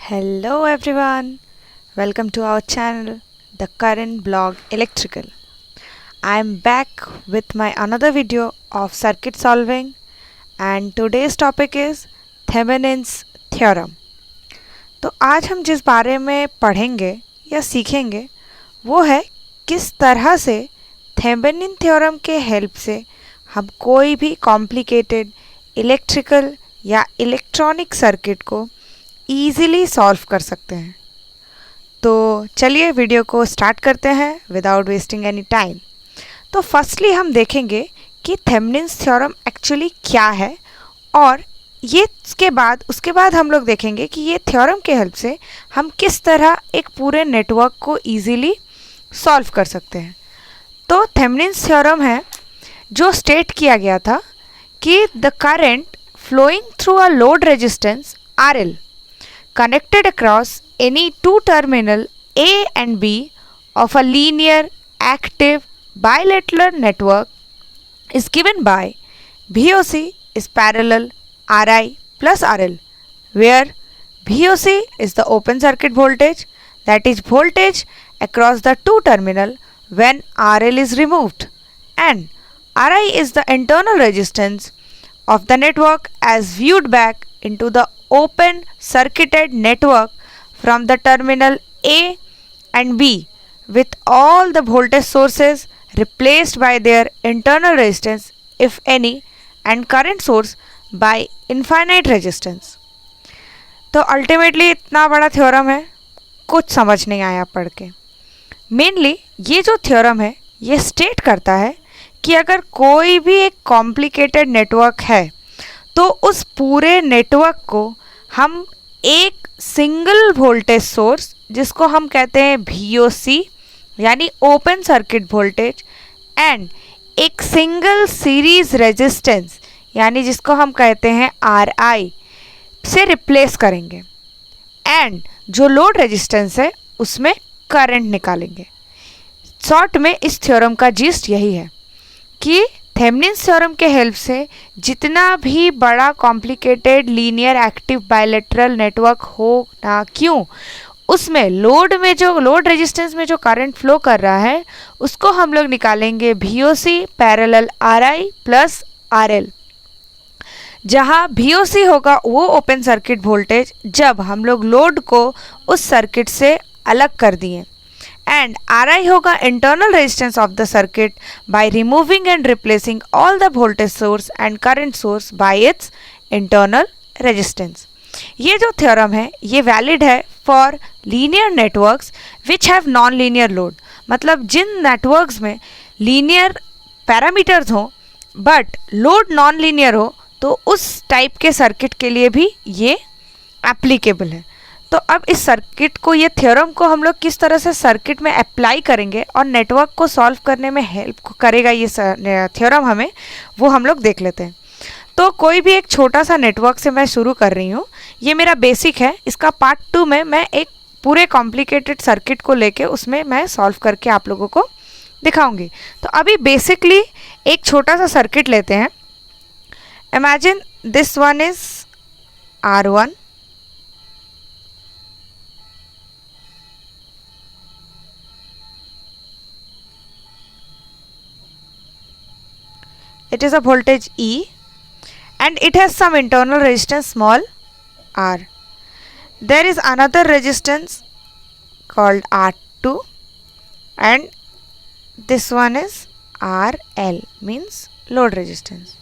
Hello everyone, welcome to our channel, The Current Blog Electrical. I am back with my another video of circuit solving and today's topic is Thevenin's theorem. तो आज हम जिस बारे में पढ़ेंगे या सीखेंगे वो है किस तरह से थेवेनिन थ्योरम के हेल्प से हम कोई भी कॉम्प्लिकेटेड इलेक्ट्रिकल या इलेक्ट्रॉनिक सर्किट को ईज़िली सॉल्व कर सकते हैं। तो चलिए वीडियो को स्टार्ट करते हैं विदाउट वेस्टिंग एनी टाइम। तो फर्स्टली हम देखेंगे कि थेवेनिन्स थ्योरम एक्चुअली क्या है और उसके बाद हम लोग देखेंगे कि ये थ्योरम के हेल्प से हम किस तरह एक पूरे नेटवर्क को ईज़िली सॉल्व कर सकते हैं। तो थेवेनिन्स थ्योरम है जो स्टेट किया गया था कि the current flowing through a load resistance RL connected across any two terminal A and B of a linear active bilateral network is given by VOC is parallel RI plus RL, where VOC is the open circuit voltage, that is voltage across the two terminal when RL is removed, and RI is the internal resistance of the network as viewed back into the open circuited network from the terminal A and B with all the voltage sources replaced by their internal resistance if any and current source by infinite resistance. तो ultimately इतना बड़ा theorem है, कुछ समझ नहीं आया पढ़ के। मेनली ये जो थ्योरम है ये स्टेट करता है कि अगर कोई भी एक कॉम्प्लिकेटेड नेटवर्क है तो उस पूरे नेटवर्क को हम एक सिंगल वोल्टेज सोर्स जिसको हम कहते हैं VOC यानी ओपन सर्किट वोल्टेज एंड एक सिंगल सीरीज रेजिस्टेंस यानी जिसको हम कहते हैं RI से रिप्लेस करेंगे एंड जो लोड रेजिस्टेंस है उसमें करंट निकालेंगे। शॉर्ट में इस थ्योरम का जिस्ट यही है कि थेवेनिन्स थ्योरम के हेल्प से जितना भी बड़ा complicated linear active bilateral network हो ना क्यों उसमें लोड रेजिस्टेंस में जो करंट फ्लो कर रहा है उसको हम लोग निकालेंगे VOC parallel RI plus RL, जहाँ VOC होगा वो ओपन सर्किट वोल्टेज जब हम लोग लोड को उस सर्किट से अलग कर दिए and RI होगा internal resistance of the circuit by removing and replacing all the voltage source and current source by its internal resistance. ये जो थ्योरम है ये वैलिड है for linear networks which have non linear load, मतलब जिन networks में linear parameters हों but load non linear हो तो उस टाइप के सर्किट के लिए भी ये एप्लीकेबल है। तो अब इस सर्किट को ये थ्योरम को हम लोग किस तरह से सर्किट में अप्लाई करेंगे और नेटवर्क को सॉल्व करने में हेल्प करेगा ये थ्योरम हमें, वो हम लोग देख लेते हैं। तो कोई भी एक छोटा सा नेटवर्क से मैं शुरू कर रही हूँ, ये मेरा बेसिक है। इसका पार्ट 2 में मैं एक पूरे कॉम्प्लिकेटेड सर्किट को लेके उसमें मैं सॉल्व करके आप लोगों को दिखाऊंगी। तो अभी बेसिकली एक छोटा सा सर्किट लेते हैं। Imagine this one is R1, it is a voltage E and it has some internal resistance small r. There is another resistance called R2 and this one is RL means load resistance.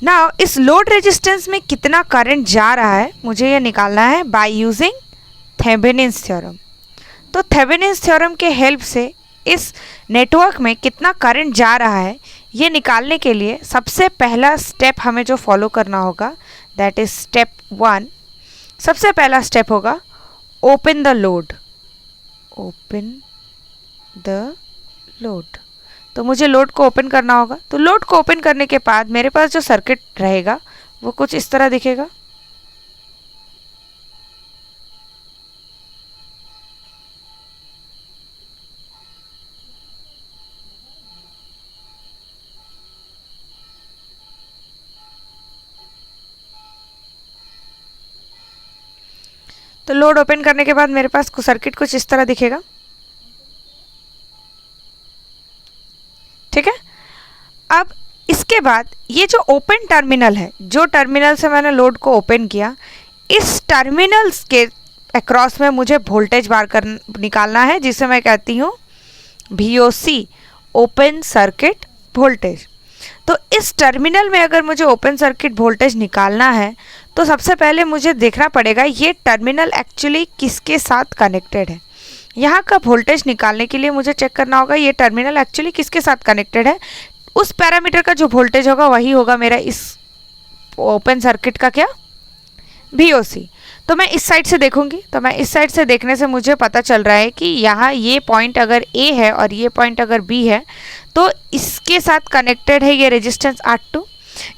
Now इस load resistance में कितना current जा रहा है मुझे ये निकालना है बाय यूजिंग थेवेनिन्स थ्योरम। तो थेवेनिन्स थ्योरम के हेल्प से इस नेटवर्क में कितना करंट जा रहा है ये निकालने के लिए सबसे पहला स्टेप हमें जो फॉलो करना होगा दैट इज स्टेप 1। सबसे पहला स्टेप होगा open the load. Open the load, तो मुझे लोड को ओपन करना होगा। तो लोड को ओपन करने के बाद मेरे पास जो सर्किट रहेगा वो कुछ इस तरह दिखेगा। तो लोड ओपन करने के बाद मेरे पास सर्किट कुछ इस तरह दिखेगा, ठीक है। अब इसके बाद ये जो ओपन टर्मिनल है, जो टर्मिनल से मैंने लोड को ओपन किया, इस टर्मिनल्स के अक्रॉस में मुझे वोल्टेज बार कर निकालना है, जिसे मैं कहती हूँ VOC, ओपन सर्किट वोल्टेज। तो इस टर्मिनल में अगर मुझे ओपन सर्किट वोल्टेज निकालना है तो सबसे पहले मुझे देखना पड़ेगा ये टर्मिनल एक्चुअली किसके साथ कनेक्टेड है। यहाँ का वोल्टेज निकालने के लिए मुझे चेक करना होगा ये टर्मिनल एक्चुअली किसके साथ कनेक्टेड है। उस पैरामीटर का जो वोल्टेज होगा वही होगा मेरा इस ओपन सर्किट का क्या, VOC। तो मैं इस साइड से देखूंगी, तो मैं इस साइड से देखने से मुझे पता चल रहा है कि यहाँ ये पॉइंट अगर A है और ये पॉइंट अगर B है तो इसके साथ कनेक्टेड है ये रेजिस्टेंस R2।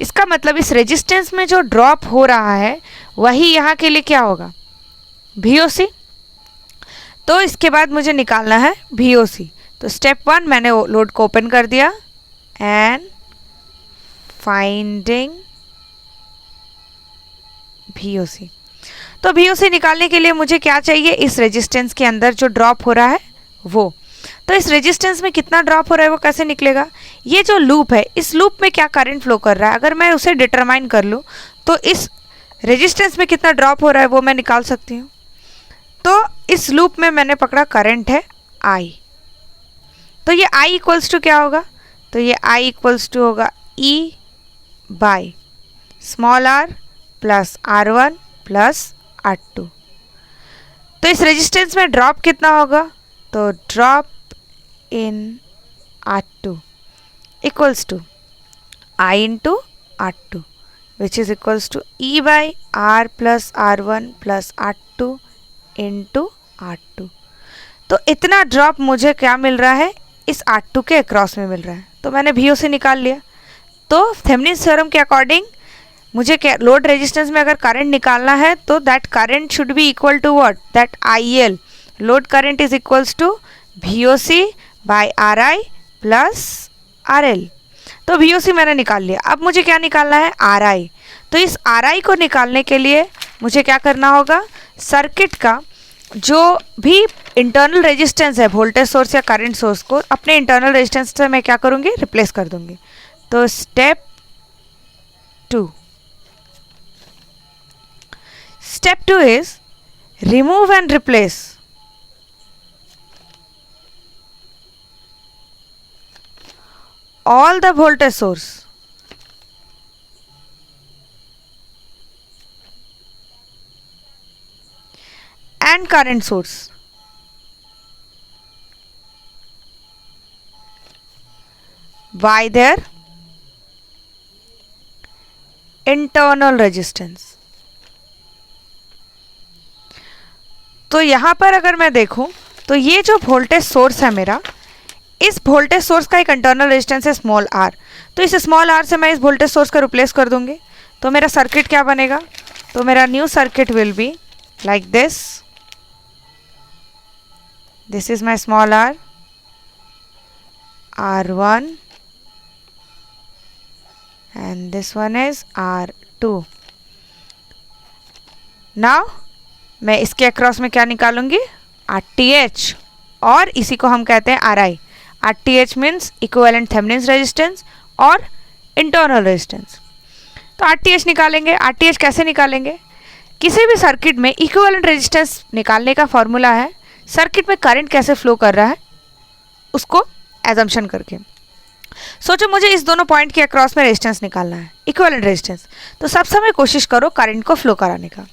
इसका मतलब इस रेजिस्टेंस में जो ड्रॉप हो रहा है वही यहाँ के लिए क्या होगा, VOC। तो इसके बाद मुझे निकालना है VOC। तो स्टेप 1 मैंने लोड को ओपन कर दिया एंड फाइंडिंग VOC। तो VOC निकालने के लिए मुझे क्या चाहिए, इस रेजिस्टेंस के अंदर जो ड्रॉप हो रहा है वो। तो इस रेजिस्टेंस में कितना ड्रॉप हो रहा है वो कैसे निकलेगा, ये जो लूप है इस लूप में क्या करंट फ्लो कर रहा है अगर मैं उसे डिटरमाइन कर लूँ तो इस रेजिस्टेंस में कितना ड्रॉप हो रहा है वो मैं निकाल सकती हूँ। तो इस लूप में मैंने पकड़ा करंट है I। तो ये I इक्वल्स टू क्या होगा, तो ये I इक्वल्स टू होगा E by small r plus R1 plus R2। तो इस रेजिस्टेंस में ड्रॉप कितना होगा, तो drop in R2 equals to I into R2 which is equals to E by R plus R1 plus R2 into R2। तो इतना drop मुझे क्या मिल रहा है, इस R2 के अक्रॉस में मिल रहा है। तो मैंने VOC निकाल लिया। तो थेवेनिन्स थ्योरम के अकॉर्डिंग मुझे क्या लोड रेजिस्टेंस में अगर करंट निकालना है तो that current should be equal to what, that IL, load current is equals to VOC by RI plus RL। तो VOC मैंने निकाल लिया। अब मुझे क्या निकालना है, RI। तो इस RI को निकालने के लिए मुझे क्या करना होगा, सर्किट का जो भी इंटरनल रेजिस्टेंस है वोल्टेज सोर्स या करंट सोर्स को अपने इंटरनल रेजिस्टेंस से मैं क्या करूँगी, रिप्लेस कर दूँगी। तो step 2 is remove and replace all the voltage source and current source by their internal resistance। तो यहाँ पर अगर मैं देखूँ तो ये जो वोल्टेज सोर्स है मेरा, इस वोल्टेज सोर्स का एक इंटरनल रेजिस्टेंस है स्मॉल r। तो इस स्मॉल r से मैं इस वोल्टेज सोर्स को रिप्लेस कर दूंगी। तो मेरा सर्किट क्या बनेगा, तो मेरा new circuit will be like this. This is my small r, R1 and this one is R2। Now मैं इसके अक्रॉस में क्या निकालूंगी, RTH, और इसी को हम कहते हैं RI। RTH means equivalent Thevenin's resistance और इंटरनल रेजिस्टेंस। तो RTH निकालेंगे। RTH कैसे निकालेंगे, किसी भी सर्किट में इक्विवेलेंट रेजिस्टेंस निकालने का फॉर्मूला है सर्किट में करंट कैसे फ्लो कर रहा है उसको एजम्पशन करके। सोचो मुझे इस दोनों पॉइंट के अक्रॉस में रेजिस्टेंस निकालना है, इक्विवेलेंट रेजिस्टेंस। तो सब समय कोशिश करो करंट को फ्लो कराने का।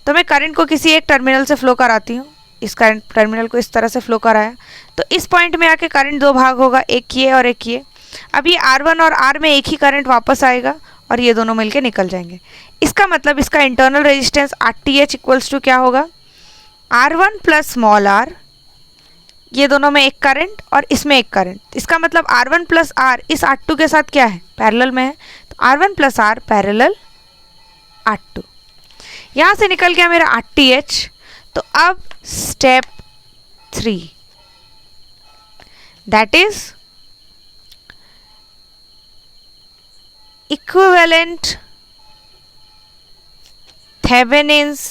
तो मैं करंट को किसी एक टर्मिनल से फ्लो कराती हूँ। इस करंट टर्मिनल को इस तरह से फ्लो कराया तो इस पॉइंट में आके करंट दो भाग होगा, एक ये और एक ये। अब ये R1 और R में एक ही करंट वापस आएगा और ये दोनों मिलके निकल जाएंगे। इसका मतलब इसका internal resistance RTH equals to क्या होगा, R1 प्लस स्मॉल r, ये दोनों में एक करंट और इसमें एक करंट। इसका मतलब R1 प्लस R इस R2 के साथ क्या है, पैरेलल में है। तो R1 plus R parallel R2। यहाँ से निकल गया मेरा RTH। तो अब step 3 that is equivalent Thevenin's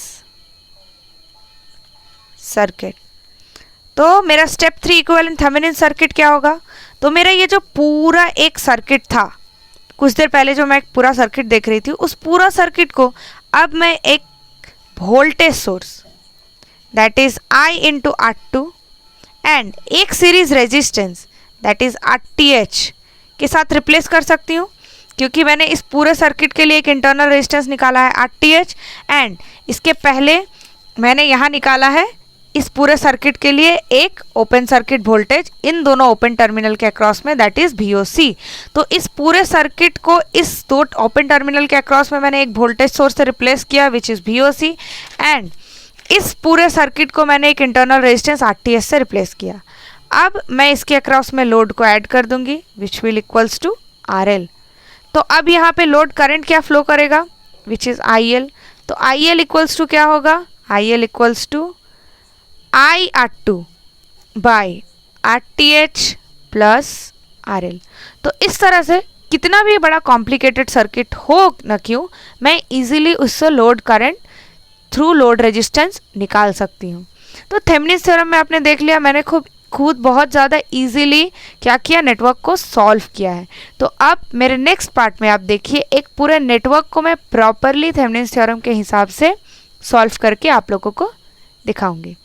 circuit. तो मेरा स्टेप 3 इक्विवेलेंट थेवेनिन सर्किट क्या होगा? तो मेरा ये जो पूरा एक सर्किट था, कुछ देर पहले जो मैं एक पूरा सर्किट देख रही थी, उस पूरा सर्किट को अब मैं एक voltage source that is I into R2 and एक series resistance that is RTH के साथ रिप्लेस कर सकती हूँ, क्योंकि मैंने इस पूरे सर्किट के लिए एक इंटरनल रेजिस्टेंस निकाला है RTH एंड इसके पहले मैंने यहाँ निकाला है इस पूरे सर्किट के लिए एक ओपन सर्किट वोल्टेज इन दोनों ओपन टर्मिनल के अक्रॉस में दैट इज VOC। तो इस पूरे सर्किट को इस दो ओपन टर्मिनल के अक्रॉस में मैंने एक वोल्टेज सोर्स से रिप्लेस किया विच इज VOC एंड इस पूरे सर्किट को मैंने एक इंटरनल रेजिस्टेंस RTH से रिप्लेस किया। अब मैं इसके अक्रॉस में लोड को ऐड कर दूंगी which will equals to RL। तो अब यहाँ पे लोड करंट क्या फ्लो करेगा विच इज IL। तो IL इक्वल्स टू क्या होगा? IL equals to I/R2 by RTH plus RL। तो इस तरह से कितना भी बड़ा कॉम्प्लिकेटेड सर्किट हो न क्यों, मैं इजीली उससे load current through load resistance निकाल सकती हूँ। तो थेवेनिन थ्योरम में आपने देख लिया, मैंने खुद बहुत ज़्यादा इजीली क्या किया, नेटवर्क को सॉल्व किया है। तो अब मेरे नेक्स्ट पार्ट में आप देखिए एक पूरे नेटवर्क को मैं प्रॉपरली थेवेनिन थ्योरम के हिसाब से सॉल्व करके आप लोगों को दिखाऊंगी।